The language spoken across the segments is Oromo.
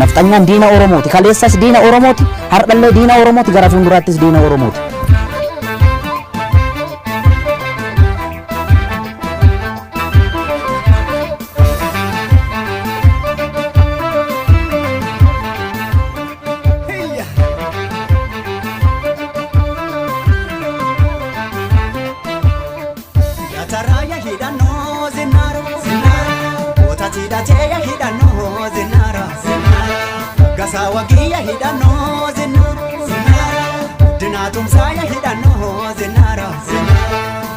Naftanyan diina Oromooti. Kaleessas diina Oromooti. Hardhallee diina Oromooti. Gara fuulduraattis diina Oromooti. Yataraya hidhanno zinnaaro Otati hidhatee hidhanno zinnaara Gasawa kiyya hidhanno zinnaara Dinaatumsaaya hidhanno zinnaara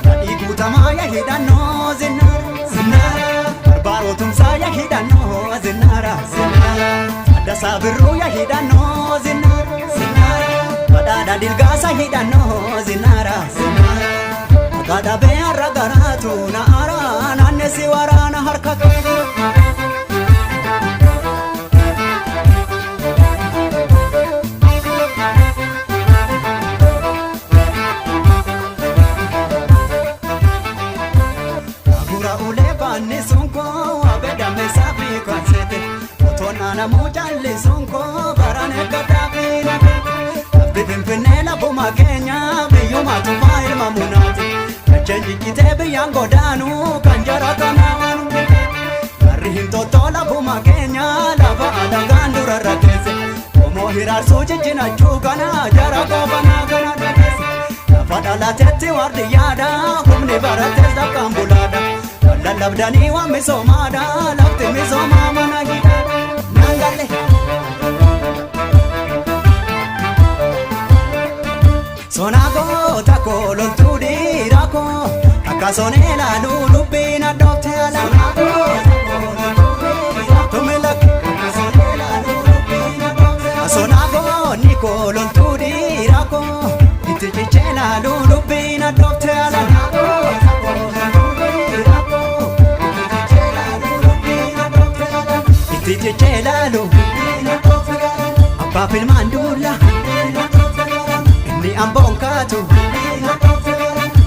Nadhii guutamaaya hidhanno zinnaara Barbaarotumsaaya hidhanno zinnaara Addasaa birruuya hidhanno zinnaara Badhaadha dilgaasa hidhanno zinnaara Gada beera garatu na ara nanne si warana harkatu Agura ule banni sunko abeda mesafi kwansete Otona na mujalli sunko barane gadabina Bibimfine la buma Kenya biyuma tufa ilma munati Changi kitabe yango danu kanjara kanawan Gari hinto tola buma Kenya lava ada gandura ratese Omo hirar soje jina chugana jara gobana gana ratese Lafada la tete wardi yada humne barates da kambulada Lalabdani wa misomada lafti misomama na gidada Nangale Sonago tako lontudi rako Akasonela lulubina dokte ala Tumelak Akasonela lulubina dokte Sonago niko lontudi rako Itichichela lulubina dokte ala Itichichela lulubina dokte ala Abba filmandula Ni ambon katu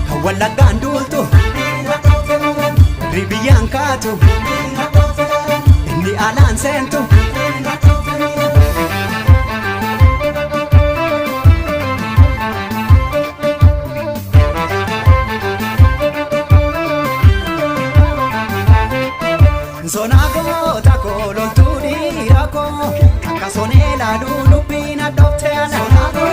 Kawala gandultu Ribiyan katu Ni alan sentu Sonago tako lontudi rako Kakasonela lulubina dokteana Sonago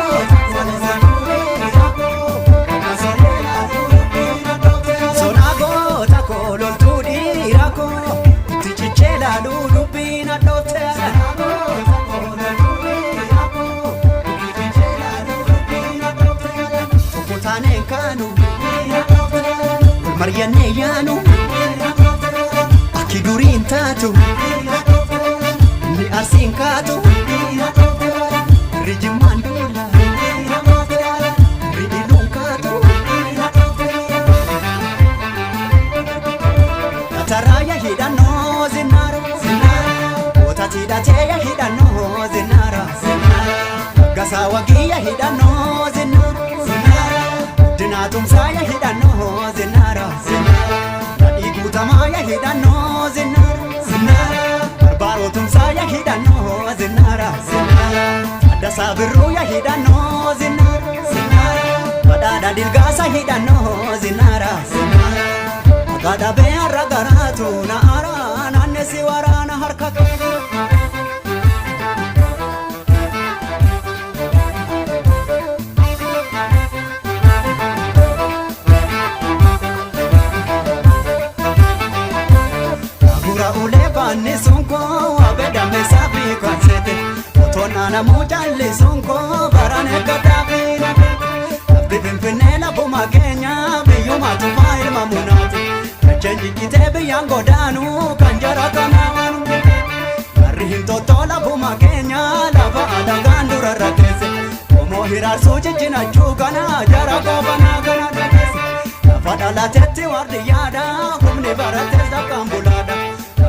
Sonago tako lontudi rako Tichichela lulubina dokteana Tokotane kanu Marianne yanu Kidurin tatu Ni arsin katu Rijiman dula Rijilun katu Yataraya hidhanno zinnaara Otati hidhatee hidhanno zinnaara Gasawa kiyya hidhanno zinnaara Dinaatumsaaya hidhanno zinnaara Nadhii guutamaaya hidhanno Barbaarotumsaaya hidhanno zinnaara Addasaa birruuya hidhanno zinnaara Badhaadha dilgaasa hidhanno zinnaara Gada beera garatu na ara nanne si warana harkatu Banni sunko abeda mesafi kwansete Otona na mujalli sunko barane gadabina Bibimfine la buma Kenya biyuma tufa ilma munati Changi kitabe yango danu kanjara kanawan Gari hinto tola buma Kenya lava ada gandura ratese Omo hirar soje jina chugana jara gobana gana ratese Lafada la tete wardi yada humne barates da kambulada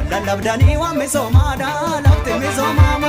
Lalabdani wa misomada lafti misomama